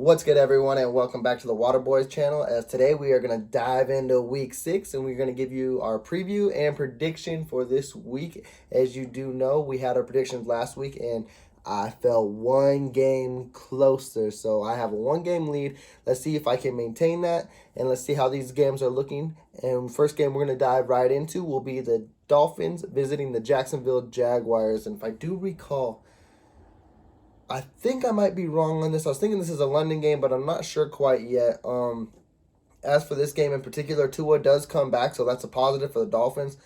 What's good, everyone, and welcome back to the Water Boys channel. As today we are going to dive into week 6 and we're going to give you our preview and prediction for this week. As you do know, we had our predictions last week and I fell one game closer. So I have a 1 game lead. Let's see if I can maintain that and let's see how these games are looking. And first game we're going to dive right into will be the Dolphins visiting the Jacksonville Jaguars. And if I do recall, I think I might be wrong on this. I was thinking this is a London game, but I'm not sure quite yet. As for this game in particular, Tua does come back, so that's a positive for the Dolphins.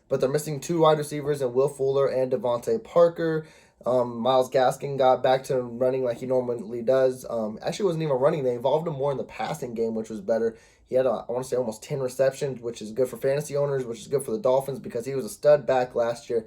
But they're missing 2 wide receivers in Will Fuller and Devontae Parker. Miles Gaskin got back to running like he normally does. Actually, wasn't even running. They involved him more in the passing game, which was better. He had, I want to say, almost 10 receptions, which is good for fantasy owners, which is good for the Dolphins because he was a stud back last year.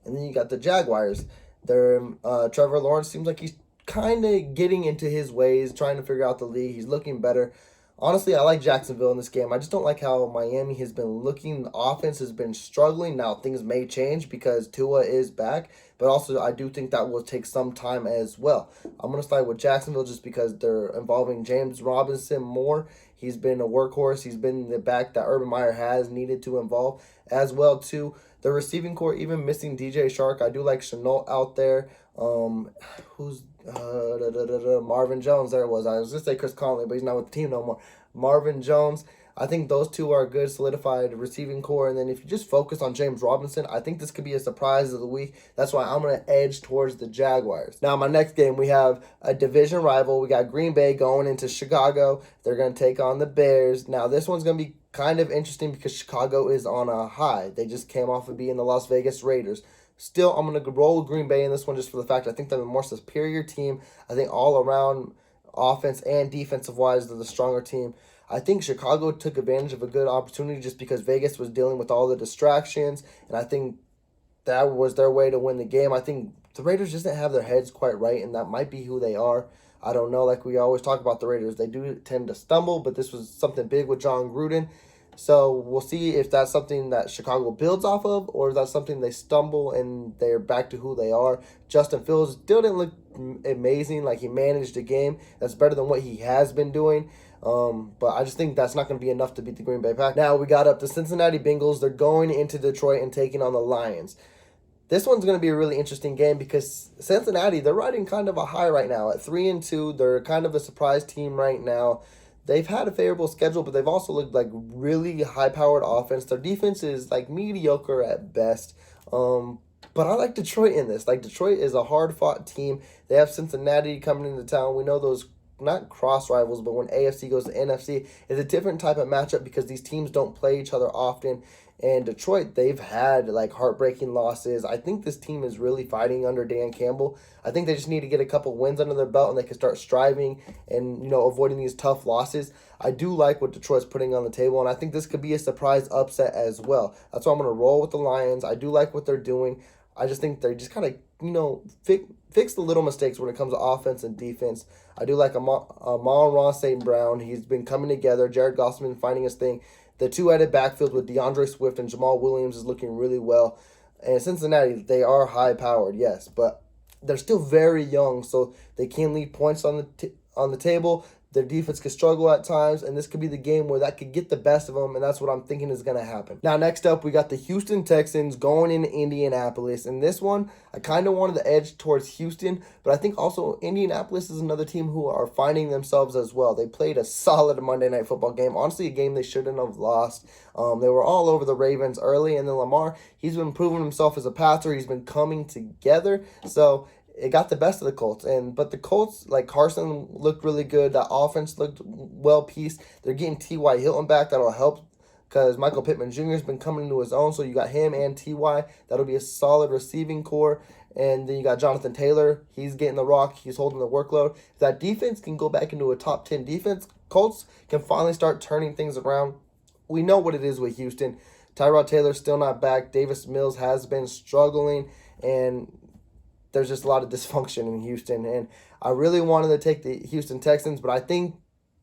And then you got the Jaguars. Trevor Lawrence seems like he's kind of getting into his ways, trying to figure out the league. He's looking better. Honestly, I like Jacksonville in this game. I just don't like how Miami has been looking. The offense has been struggling. Now, things may change because Tua is back, but also I do think that will take some time as well. I'm going to start with Jacksonville just because they're involving James Robinson more. He's been a workhorse. He's been the back that Urban Meyer has needed to involve as well, too. The receiving core, even missing DJ Shark. I do like Chenault out there. Who's Marvin Jones? There it was. I was going to say Chris Conley, but he's not with the team no more. Marvin Jones. I think those two are a good solidified receiving core. And then if you just focus on James Robinson, I think this could be a surprise of the week. That's why I'm going to edge towards the Jaguars. Now, my next game, we have a division rival. We got Green Bay going into Chicago. They're going to take on the Bears. Now, this one's going to be kind of interesting because Chicago is on a high. They just came off of being the Las Vegas Raiders. Still, I'm going to roll Green Bay in this one just for the fact I think they're a more superior team. I think all around offense and defensive wise, they're the stronger team. I think Chicago took advantage of a good opportunity just because Vegas was dealing with all the distractions, and I think that was their way to win the game. I think the Raiders just didn't have their heads quite right, and that might be who they are. I don't know. Like we always talk about the Raiders, they do tend to stumble, but this was something big with John Gruden. So we'll see if that's something that Chicago builds off of, or if that's something they stumble and they're back to who they are. Justin Fields still didn't look amazing. Like he managed a game that's better than what he has been doing. But I just think that's not going to be enough to beat the Green Bay Packers. Now we got up the Cincinnati Bengals. They're going into Detroit and taking on the Lions. This one's going to be a really interesting game because Cincinnati, they're riding kind of a high right now. At 3-2, they're kind of a surprise team right now. They've had a favorable schedule, but they've also looked like really high-powered offense. Their defense is like mediocre at best. But I like Detroit in this. Like Detroit is a hard-fought team. They have Cincinnati coming into town. We know those not cross rivals, but when AFC goes to NFC, it's a different type of matchup because these teams don't play each other often. And Detroit, they've had like heartbreaking losses. I think this team is really fighting under Dan Campbell. I think they just need to get a couple wins under their belt and they can start striving and, avoiding these tough losses. I do like what Detroit's putting on the table, and I think this could be a surprise upset as well. That's why I'm going to roll with the Lions. I do like what they're doing. I just think they just kind of, fix the little mistakes when it comes to offense and defense. I do like Amon-Ra St. Brown. He's been coming together. Jared Goff's been finding his thing. The two-headed backfield with DeAndre Swift and Jamal Williams is looking really well. And Cincinnati, they are high-powered, yes, but they're still very young, so they can leave points on the table. Their defense could struggle at times, and this could be the game where that could get the best of them, and that's what I'm thinking is going to happen. Now, next up, we got the Houston Texans going into Indianapolis. And this one, I kind of wanted the edge towards Houston, but I think also Indianapolis is another team who are finding themselves as well. They played a solid Monday Night Football game. Honestly, a game they shouldn't have lost. They were all over the Ravens early, and then Lamar, he's been proving himself as a passer. He's been coming together, so it got the best of the Colts. But the Colts, like Carson, looked really good. That offense looked well pieced. They're getting T.Y. Hilton back. That'll help because Michael Pittman Jr. has been coming into his own. So you got him and T.Y. That'll be a solid receiving core. And then you got Jonathan Taylor. He's getting the rock. He's holding the workload. If that defense can go back into a top 10 defense, Colts can finally start turning things around. We know what it is with Houston. Tyrod Taylor's still not back. Davis Mills has been struggling. And there's just a lot of dysfunction in Houston, and I really wanted to take the Houston Texans, but I think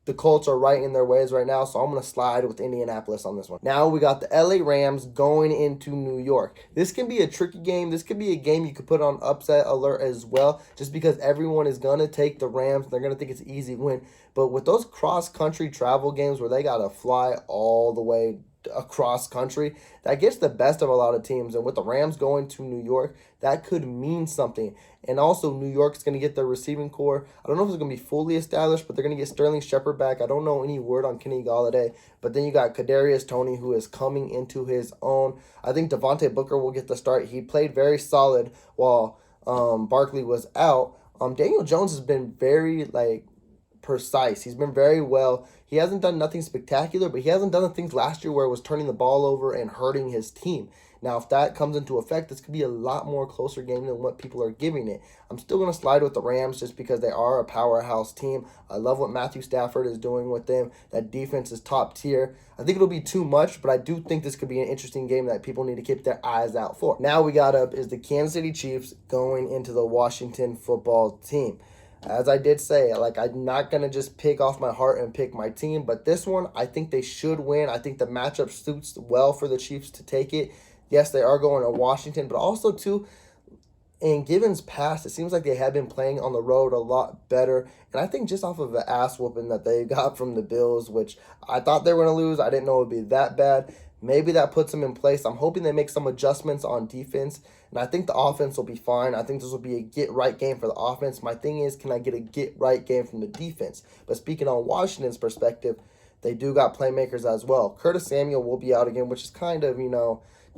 the Colts are right in their ways right now, so I'm going to slide with Indianapolis on this one. Now we got the LA Rams going into New York. This can be a tricky game. This could be a game you could put on upset alert as well, just because everyone is going to take the Rams. They're going to think it's an easy win. But with those cross-country travel games where they got to fly all the way across country, that gets the best of a lot of teams. And with the Rams going to New York, that could mean something. And also, New York's going to get their receiving core. I don't know if it's going to be fully established, but they're going to get Sterling Shepard back. I don't know any word on Kenny Golladay. But then you got Kadarius Toney, who is coming into his own. I think Devontae Booker will get the start. He played very solid while Barkley was out. Daniel Jones has been very, precise. He's been very well. He hasn't done nothing spectacular, but he hasn't done the things last year where it was turning the ball over and hurting his team. Now, if that comes into effect, this could be a lot more closer game than what people are giving it. I'm still going to slide with the Rams just because they are a powerhouse team. I love what Matthew Stafford is doing with them. That defense is top tier. I think it'll be too much, but I do think this could be an interesting game that people need to keep their eyes out for. Now we got up is the Kansas City Chiefs going into the Washington football team. As I did say, I'm not going to just pick off my heart and pick my team, but this one, I think they should win. I think the matchup suits well for the Chiefs to take it. Yes, they are going to Washington, but also, too, in Given's past, it seems like they have been playing on the road a lot better. And I think just off of the ass whooping that they got from the Bills, which I thought they were going to lose, I didn't know it would be that bad. Maybe that puts them in place. I'm hoping they make some adjustments on defense, and I think the offense will be fine. I think this will be a get-right game for the offense. My thing is, can I get a get-right game from the defense? But speaking on Washington's perspective, they do got playmakers as well. Curtis Samuel will be out again, which is kind of,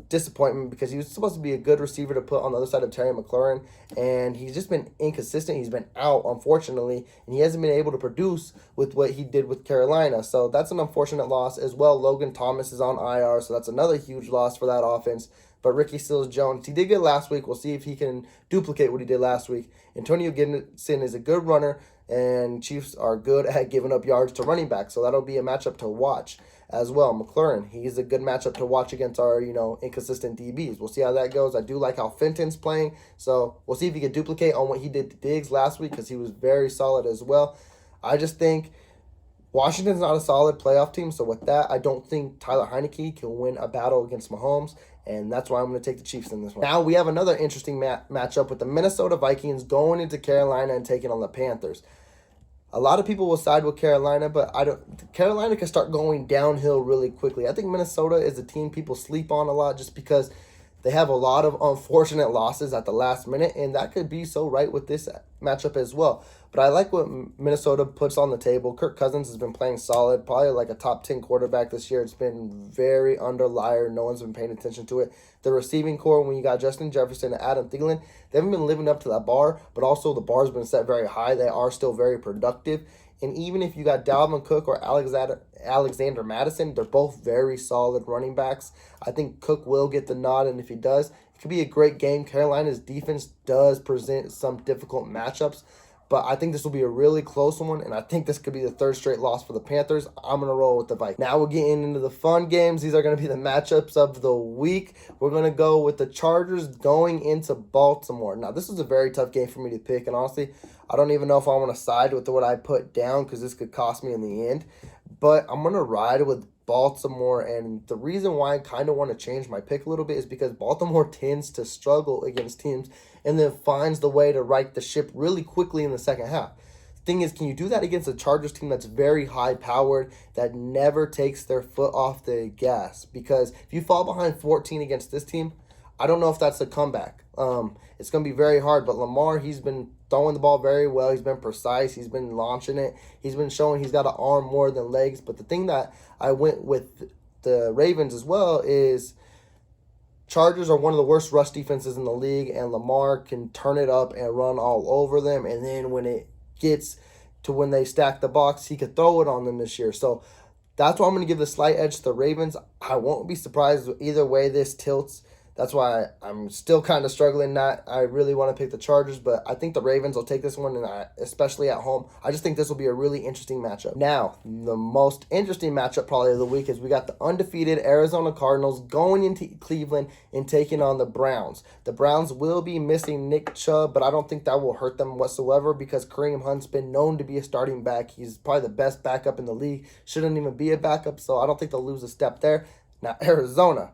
disappointment because he was supposed to be a good receiver to put on the other side of Terry McLaurin, and he's just been inconsistent. He's been out, unfortunately, and he hasn't been able to produce with what he did with Carolina. So that's an unfortunate loss as well. Logan Thomas is on IR, so that's another huge loss for that offense. But Ricky Seals-Jones, he did good last week. We'll see if he can duplicate what he did last week. Antonio Gibson is a good runner, and Chiefs are good at giving up yards to running back, so that'll be a matchup to watch as well. McLaurin, he's a good matchup to watch against our, inconsistent DBs. We'll see how that goes. I do like how Fenton's playing, so we'll see if he can duplicate on what he did to Diggs last week because he was very solid as well. I just think Washington's not a solid playoff team, so with that, I don't think Tyler Heineke can win a battle against Mahomes, and that's why I'm going to take the Chiefs in this one. Now we have another interesting matchup with the Minnesota Vikings going into Carolina and taking on the Panthers. A lot of people will side with Carolina, but Carolina can start going downhill really quickly. I think Minnesota is a team people sleep on a lot just because they have a lot of unfortunate losses at the last minute, and that could be so right with this matchup as well. But I like what Minnesota puts on the table. Kirk Cousins has been playing solid, probably like a top 10 quarterback this year. It's been very underlier. No one's been paying attention to it. The receiving core, when you got Justin Jefferson and Adam Thielen, they haven't been living up to that bar, but also the bar's been set very high. They are still very productive. And even if you got Dalvin Cook or Alexander Madison, they're both very solid running backs. I think Cook will get the nod, and if he does, it could be a great game. Carolina's defense does present some difficult matchups, but I think this will be a really close one, and I think this could be the third straight loss for the Panthers. I'm going to roll with the Vikings. Now we're getting into the fun games. These are going to be the matchups of the week. We're going to go with the Chargers going into Baltimore. Now, this is a very tough game for me to pick, and honestly, I don't even know if I want to side with what I put down because this could cost me in the end. But I'm going to ride with Baltimore, and the reason why I kind of want to change my pick a little bit is because Baltimore tends to struggle against teams and then finds the way to right the ship really quickly in the second half. The thing is, can you do that against a Chargers team that's very high-powered, that never takes their foot off the gas? Because if you fall behind 14 against this team, I don't know if that's a comeback. It's going to be very hard, but Lamar, he's been throwing the ball very well. He's been precise. He's been launching it. He's been showing he's got an arm more than legs. But the thing that I went with the Ravens as well is Chargers are one of the worst rush defenses in the league, and Lamar can turn it up and run all over them. And then when it gets to when they stack the box, he could throw it on them this year. So that's why I'm going to give the slight edge to the Ravens. I won't be surprised either way this tilts, That's why I'm still kind of struggling. I really want to pick the Chargers, but I think the Ravens will take this one, and especially at home. I just think this will be a really interesting matchup. Now, the most interesting matchup probably of the week is we got the undefeated Arizona Cardinals going into Cleveland and taking on the Browns. The Browns will be missing Nick Chubb, but I don't think that will hurt them whatsoever because Kareem Hunt's been known to be a starting back. He's probably the best backup in the league. Shouldn't even be a backup, so I don't think they'll lose a step there. Now, Arizona.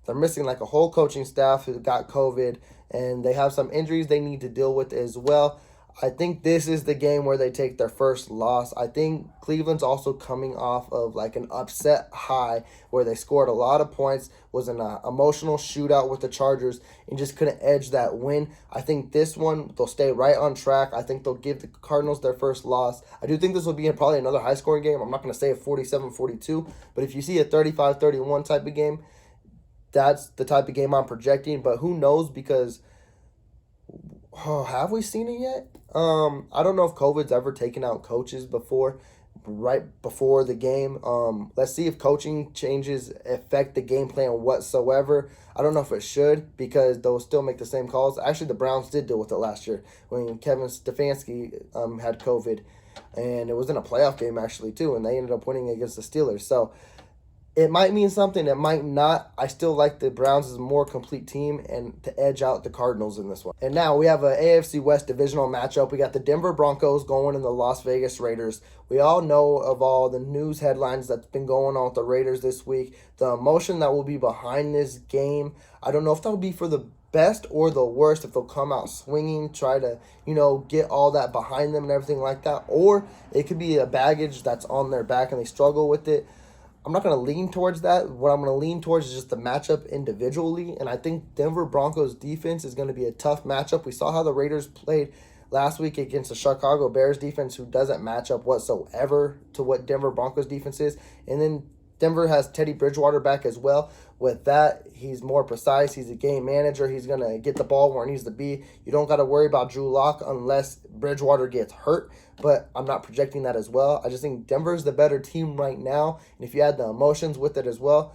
They're missing like a whole coaching staff who got COVID, and they have some injuries they need to deal with as well. I think this is the game where they take their first loss. I think Cleveland's also coming off of like an upset high where they scored a lot of points, was an emotional shootout with the Chargers, and just couldn't edge that win. I think this one, they'll stay right on track. I think they'll give the Cardinals their first loss. I do think this will be probably another high-scoring game. I'm not going to say a 47-42, but if you see a 35-31 type of game, that's the type of game I'm projecting, but who knows because have we seen it yet? I don't know if COVID's ever taken out coaches before, right before the game. Let's see if coaching changes affect the game plan whatsoever. I don't know if it should because they'll still make the same calls. Actually, the Browns did deal with it last year when Kevin Stefanski had COVID, and it was in a playoff game actually too, and they ended up winning against the Steelers. So it might mean something. It might not. I still like the Browns as a more complete team and to edge out the Cardinals in this one. And now we have an AFC West divisional matchup. We got the Denver Broncos going in the Las Vegas Raiders. We all know of all the news headlines that's been going on with the Raiders this week. The emotion that will be behind this game. I don't know if that'll be for the best or the worst, if they'll come out swinging, try to, get all that behind them and everything like that. Or it could be a baggage that's on their back and they struggle with it. I'm not going to lean towards that. What I'm going to lean towards is just the matchup individually, and I think Denver Broncos defense is going to be a tough matchup. We saw how the Raiders played last week against the Chicago Bears defense, who doesn't match up whatsoever to what Denver Broncos defense is. And then Denver has Teddy Bridgewater back as well. With that, he's more precise. He's a game manager. He's going to get the ball where it needs to be. You don't got to worry about Drew Lock unless Bridgewater gets hurt, but I'm not projecting that as well. I just think Denver's the better team right now, and if you add the emotions with it as well,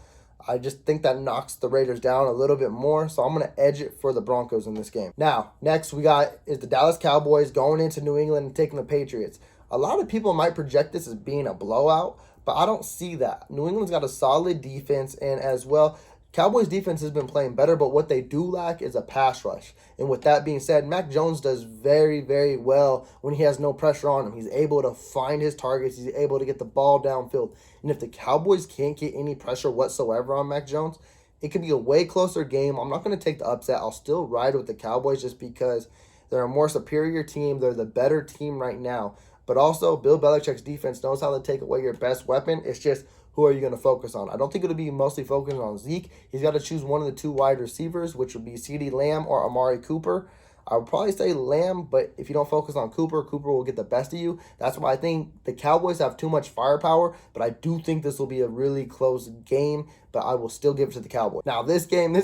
I just think that knocks the Raiders down a little bit more, so I'm going to edge it for the Broncos in this game. Now, next we got is the Dallas Cowboys going into New England and taking the Patriots. A lot of people might project this as being a blowout, but I don't see that. New England's got a solid defense, and as well, Cowboys defense has been playing better, but what they do lack is a pass rush. And with that being said, Mac Jones does very, very well when he has no pressure on him. He's able to find his targets. He's able to get the ball downfield. And if the Cowboys can't get any pressure whatsoever on Mac Jones, it could be a way closer game. I'm not going to take the upset. I'll still ride with the Cowboys just because they're a more superior team. They're the better team right now. But also, Bill Belichick's defense knows how to take away your best weapon. It's just, who are you going to focus on? I don't think it'll be mostly focused on Zeke. He's got to choose one of the two wide receivers, which would be CeeDee Lamb or Amari Cooper. I would probably say Lamb, but if you don't focus on Cooper, Cooper will get the best of you. That's why I think the Cowboys have too much firepower, but I do think this will be a really close game, but I will still give it to the Cowboys. Now, this game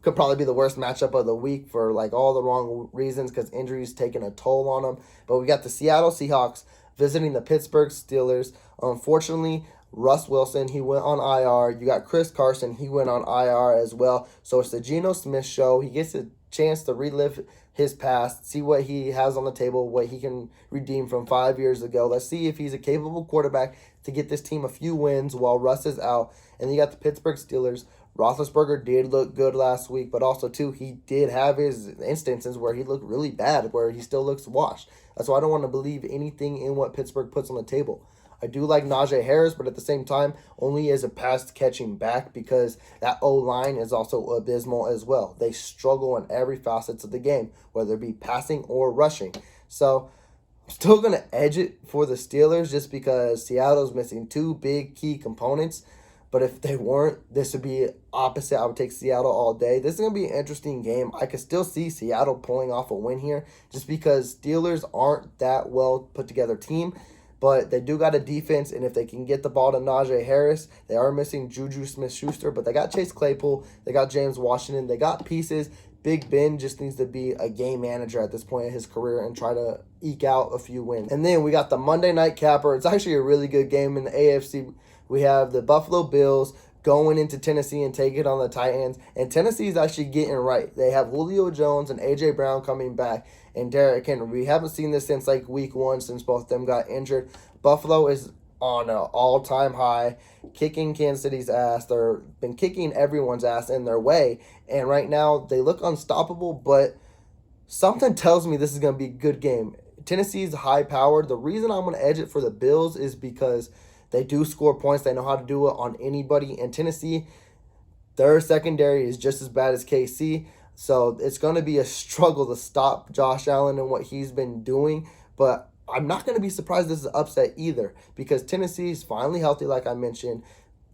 could probably be the worst matchup of the week for like all the wrong reasons because injuries taking a toll on them. But we got the Seattle Seahawks visiting the Pittsburgh Steelers. Unfortunately, Russ Wilson, he went on IR. You got Chris Carson, he went on IR as well. So it's the Geno Smith show. He gets a chance to relive his past, see what he has on the table, what he can redeem from 5 years ago. Let's see if he's a capable quarterback to get this team a few wins while Russ is out. And then you got the Pittsburgh Steelers. Roethlisberger did look good last week, but also, too, he did have his instances where he looked really bad, where he still looks washed. That's why I don't want to believe anything in what Pittsburgh puts on the table. I do like Najee Harris, but at the same time, only as a pass-catching back because that O-line is also abysmal as well. They struggle in every facet of the game, whether it be passing or rushing. So I'm still going to edge it for the Steelers just because Seattle's missing two big key components. But if they weren't, this would be opposite. I would take Seattle all day. This is going to be an interesting game. I could still see Seattle pulling off a win here just because Steelers aren't that well put together team. But they do got a defense, and if they can get the ball to Najee Harris, they are missing Juju Smith-Schuster, but they got Chase Claypool, they got James Washington, they got pieces. Big Ben just needs to be a game manager at this point in his career and try to eke out a few wins. And then we got the Monday night capper. It's actually a really good game in the AFC. We have the Buffalo Bills going into Tennessee and taking on the Titans. And Tennessee is actually getting right. They have Julio Jones and A.J. Brown coming back and Derrick Henry. We haven't seen this since like week 1, since both of them got injured. Buffalo is on an all-time high, kicking Kansas City's ass. They've been kicking everyone's ass in their way. And right now, they look unstoppable, but something tells me this is going to be a good game. Tennessee's high-powered. The reason I'm going to edge it for the Bills is because they do score points. They know how to do it on anybody. And Tennessee, their secondary is just as bad as KC. So it's going to be a struggle to stop Josh Allen and what he's been doing. But I'm not going to be surprised this is an upset either, because Tennessee is finally healthy, like I mentioned.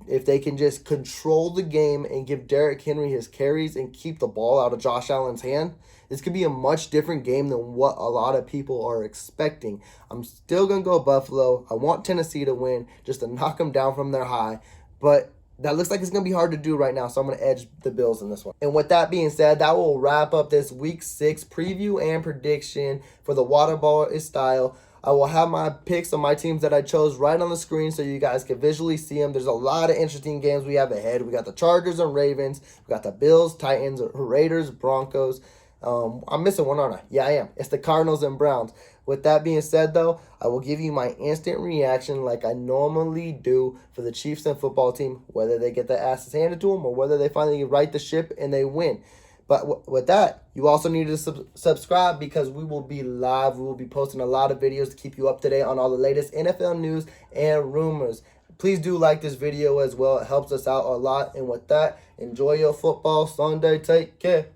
If they can just control the game and give Derrick Henry his carries and keep the ball out of Josh Allen's hand, this could be a much different game than what a lot of people are expecting. I'm still going to go Buffalo. I want Tennessee to win just to knock them down from their high. But that looks like it's going to be hard to do right now, so I'm going to edge the Bills in this one. And with that being said, that will wrap up this Week 6 preview and prediction for the Water Boy style. I will have my picks on my teams that I chose right on the screen so you guys can visually see them. There's a lot of interesting games we have ahead. We got the Chargers and Ravens. We got the Bills, Titans, Raiders, Broncos. I'm missing one, aren't I? Yeah, I am. It's the Cardinals and Browns. With that being said, though, I will give you my instant reaction like I normally do for the Chiefs and football team, whether they get their asses handed to them or whether they finally right the ship and they win. But with that, you also need to subscribe, because we will be live. We will be posting a lot of videos to keep you up to date on all the latest NFL news and rumors. Please do like this video as well. It helps us out a lot. And with that, enjoy your football Sunday. Take care.